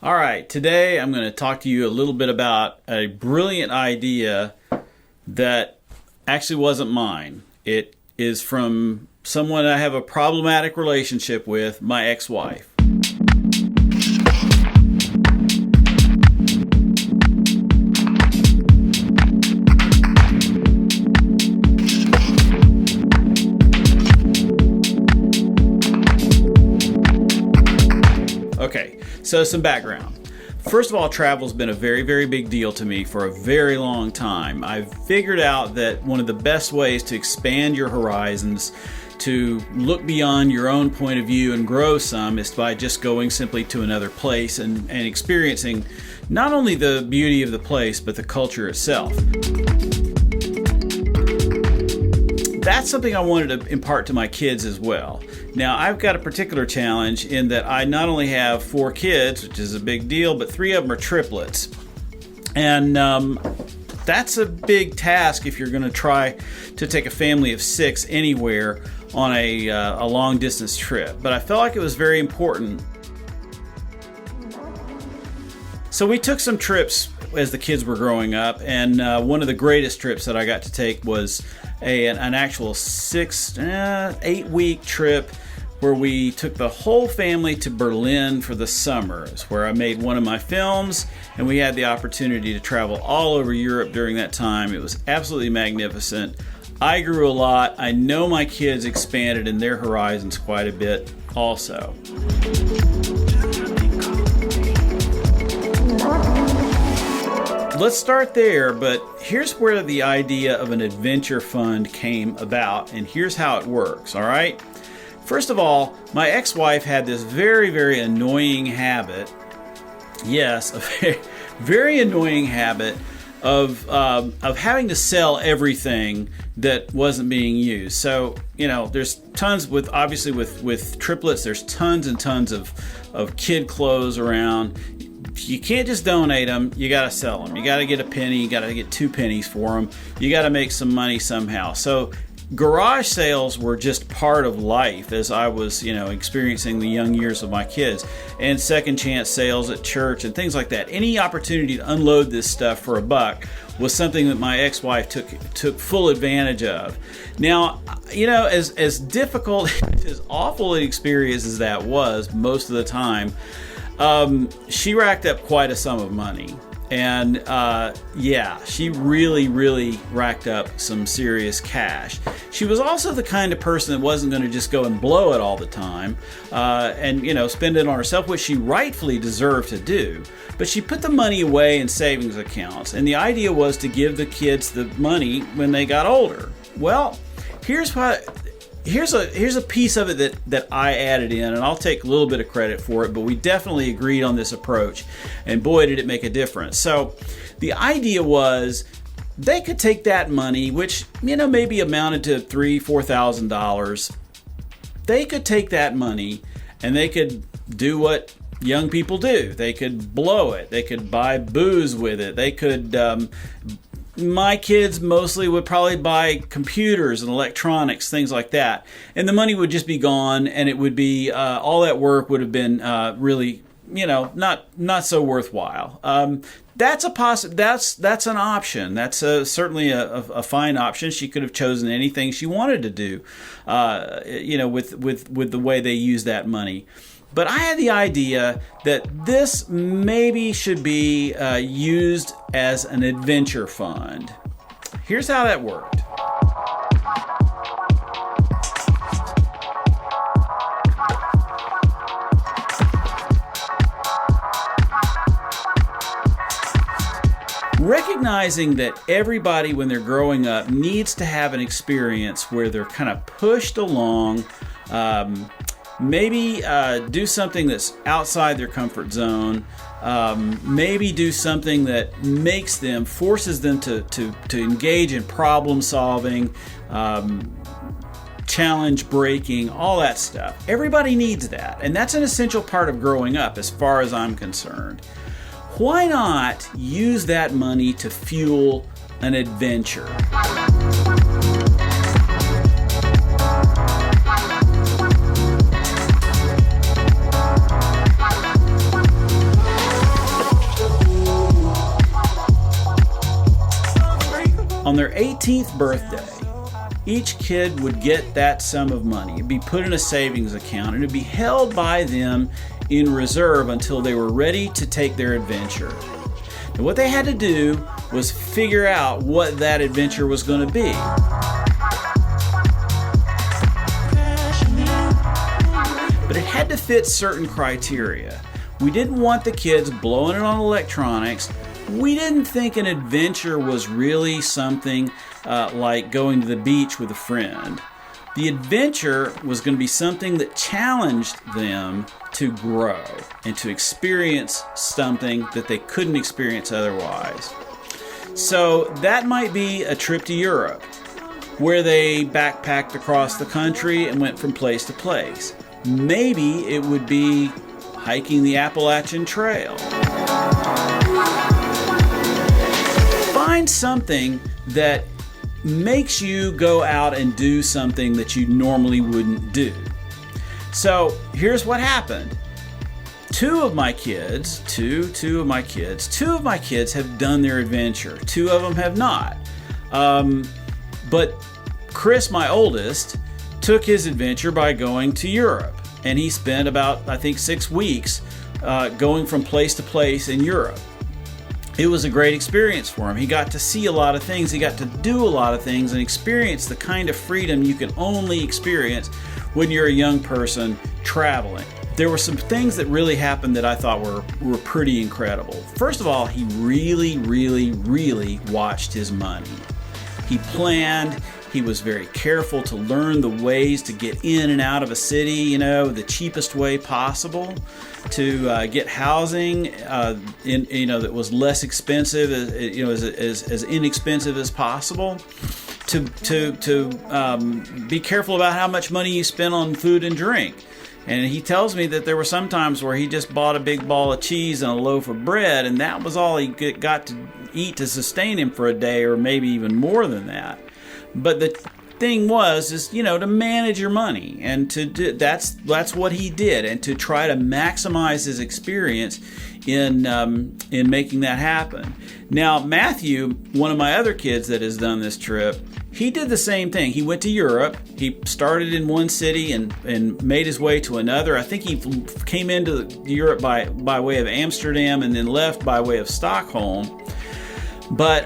All right, today I'm going to talk to you a little bit about a brilliant idea that actually wasn't mine. It is from someone I have a problematic relationship with, my ex-wife. Okay, so some background. First of all, travel's been a very, very big deal to me for a very long time. I've figured out that one of the best ways to expand your horizons, to look beyond your own point of view and grow some, is by just going simply to another place and experiencing not only the beauty of the place, but the culture itself. That's something I wanted to impart to my kids as well. Now, I've got a particular challenge in that I not only have 4 kids, which is a big deal, but 3 of them are triplets. And that's a big task if you're going to try to take a family of 6 anywhere on a long-distance trip. But I felt like it was very important. So we took some trips as the kids were growing up, and one of the greatest trips that I got to take was an actual 8-week trip where we took the whole family to Berlin for the summer. It's where I made one of my films, and we had the opportunity to travel all over Europe during that time. It was absolutely magnificent. I grew a lot. I know my kids expanded in their horizons quite a bit also. Let's start there, but here's where the idea of an adventure fund came about, and here's how it works, all right? First of all, my ex-wife had this very, very annoying habit, yes, a very, very annoying habit of having to sell everything that wasn't being used. So, you know, there's tons obviously with triplets, there's tons and tons of kid clothes around. You can't just donate them, you got to sell them. You got to get a penny, you got to get 2 pennies for them. You got to make some money somehow. So garage sales were just part of life as I was, experiencing the young years of my kids. And second chance sales at church and things like that. Any opportunity to unload this stuff for $1 was something that my ex-wife took full advantage of. Now, as difficult, as awful an experience as that was most of the time, she racked up quite a sum of money. And she really, really racked up some serious cash. She was also the kind of person that wasn't going to just go and blow it all the time and spend it on herself, which she rightfully deserved to do. But she put the money away in savings accounts, and the idea was to give the kids the money when they got older. Well, here's a piece of it that I added in, and I'll take a little bit of credit for it, but we definitely agreed on this approach, and boy, did it make a difference. So the idea was they could take that money, which maybe amounted to $3,000-$4,000. They could take that money and they could do what young people do. They could blow it. They could buy booze with it. They could my kids mostly would probably buy computers and electronics, things like that. And the money would just be gone, and it would be, all that work would have been really, not so worthwhile. That's that's an option. That's certainly a fine option. She could have chosen anything she wanted to do, with the way they use that money. But I had the idea that this maybe should be used as an adventure fund. Here's how that worked. Recognizing that everybody, when they're growing up, needs to have an experience where they're kind of pushed along, maybe do something that's outside their comfort zone. Maybe do something that forces them to engage in problem solving, challenge breaking, all that stuff. Everybody needs that. And that's an essential part of growing up as far as I'm concerned. Why not use that money to fuel an adventure? On their 18th birthday, each kid would get that sum of money. It'd be put in a savings account and it'd be held by them in reserve until they were ready to take their adventure. And what they had to do was figure out what that adventure was going to be. But it had to fit certain criteria. We didn't want the kids blowing it on electronics. We didn't think an adventure was really something like going to the beach with a friend. The adventure was going to be something that challenged them to grow and to experience something that they couldn't experience otherwise. So that might be a trip to Europe, where they backpacked across the country and went from place to place. Maybe it would be hiking the Appalachian Trail. Find something that makes you go out and do something that you normally wouldn't do. So here's what happened. Two of my kids have done their adventure. Two of them have not. But Chris, my oldest, took his adventure by going to Europe. And he spent about, I think, 6 weeks going from place to place in Europe. It was a great experience for him. He got to see a lot of things. He got to do a lot of things and experience the kind of freedom you can only experience when you're a young person traveling. There were some things that really happened that I thought were pretty incredible. First of all, he really watched his money. He planned. He was very careful to learn the ways to get in and out of a city, the cheapest way possible, to get housing that was less expensive, as inexpensive as possible. To be careful about how much money you spend on food and drink. And he tells me that there were some times where he just bought a big ball of cheese and a loaf of bread, and that was all he got to eat to sustain him for a day, or maybe even more than that. But the thing is to manage your money, and to do, that's what he did, and to try to maximize his experience in making that happen. Now, Matthew, one of my other kids that has done this trip, he did the same thing. He went to Europe. He started in one city and made his way to another. I think he came into Europe by way of Amsterdam and then left by way of Stockholm. But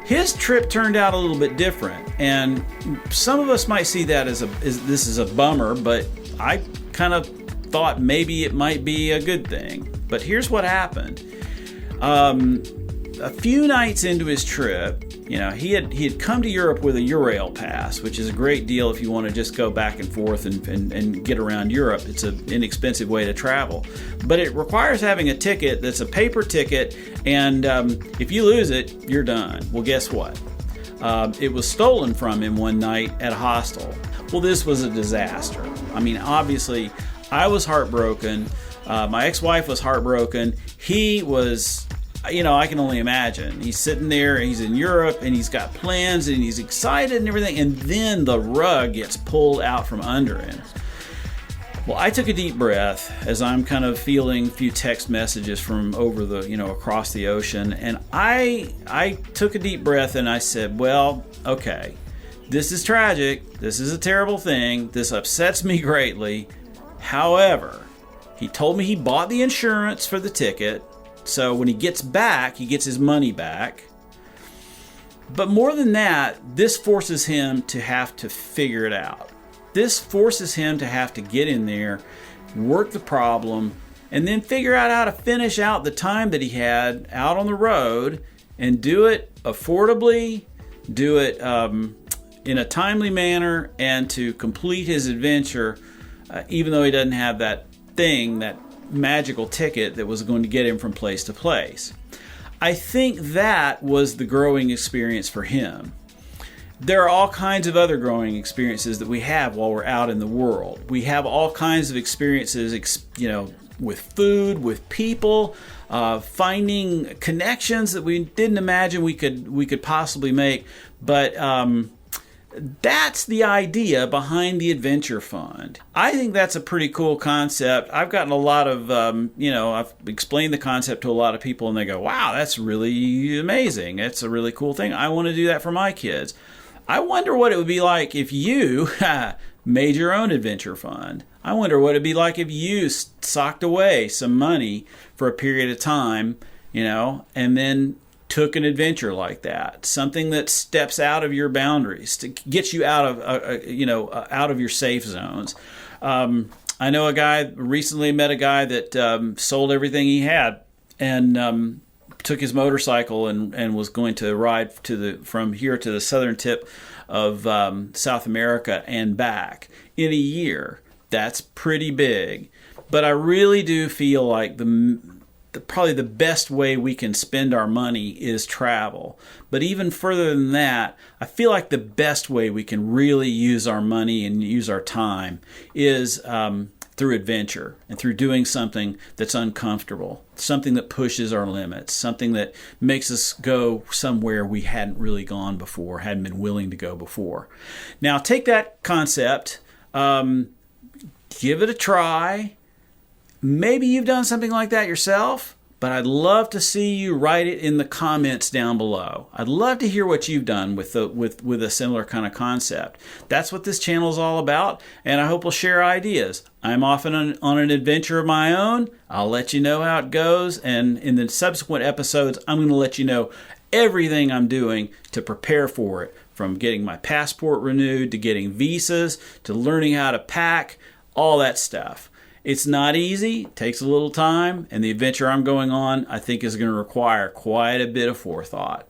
his trip turned out a little bit different, and some of us might see that as this is a bummer, but I kind of thought maybe it might be a good thing. But here's what happened. A few nights into his trip, he had come to Europe with a Eurail pass, which is a great deal if you want to just go back and forth and get around Europe. It's an inexpensive way to travel. But it requires having a ticket that's a paper ticket, and if you lose it, you're done. Well, guess what? It was stolen from him one night at a hostel. Well, this was a disaster. I mean, obviously, I was heartbroken. My ex-wife was heartbroken. He was... I can only imagine. He's sitting there, and he's in Europe, and he's got plans, and he's excited and everything, and then the rug gets pulled out from under him. Well, I took a deep breath as I'm kind of fielding a few text messages from over the, across the ocean, and I took a deep breath and I said, well, okay, this is tragic. This is a terrible thing. This upsets me greatly. However, he told me he bought the insurance for the ticket. So when he gets back, he gets his money back. But more than that, this forces him to have to figure it out. This forces him to have to get in there, work the problem, and then figure out how to finish out the time that he had out on the road and do it affordably, do it in a timely manner, and to complete his adventure, even though he doesn't have that magical ticket that was going to get him from place to place. I think that was the growing experience for him. There are all kinds of other growing experiences that we have while we're out in the world. We have all kinds of experiences, with food, with people, finding connections that we didn't imagine we could possibly make. But That's the idea behind the Adventure Fund. I think that's a pretty cool concept. I've gotten a lot of, I've explained the concept to a lot of people and they go, wow, that's really amazing. It's a really cool thing. I want to do that for my kids. I wonder what it would be like if you made your own adventure fund. I wonder what it'd be like if you socked away some money for a period of time, and then took an adventure like that, something that steps out of your boundaries to get you out of out of your safe zones. I know recently met a guy that sold everything he had and took his motorcycle and was going to ride from here to the southern tip of South America and back in a year. That's pretty big, but I really do feel like probably the best way we can spend our money is travel. But even further than that, I feel like the best way we can really use our money and use our time is through adventure and through doing something that's uncomfortable, something that pushes our limits, something that makes us go somewhere we hadn't really gone before, hadn't been willing to go before. Now, take that concept, give it a try. Maybe you've done something like that yourself, but I'd love to see you write it in the comments down below. I'd love to hear what you've done with a similar kind of concept. That's what this channel is all about, and I hope we'll share ideas. I'm often on an adventure of my own. I'll let you know how it goes, and in the subsequent episodes, I'm going to let you know everything I'm doing to prepare for it, from getting my passport renewed to getting visas to learning how to pack, all that stuff. It's not easy, it takes a little time, and the adventure I'm going on, I think, is going to require quite a bit of forethought.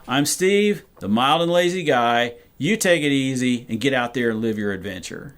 I'm Steve, the mild and lazy guy. You take it easy and get out there and live your adventure.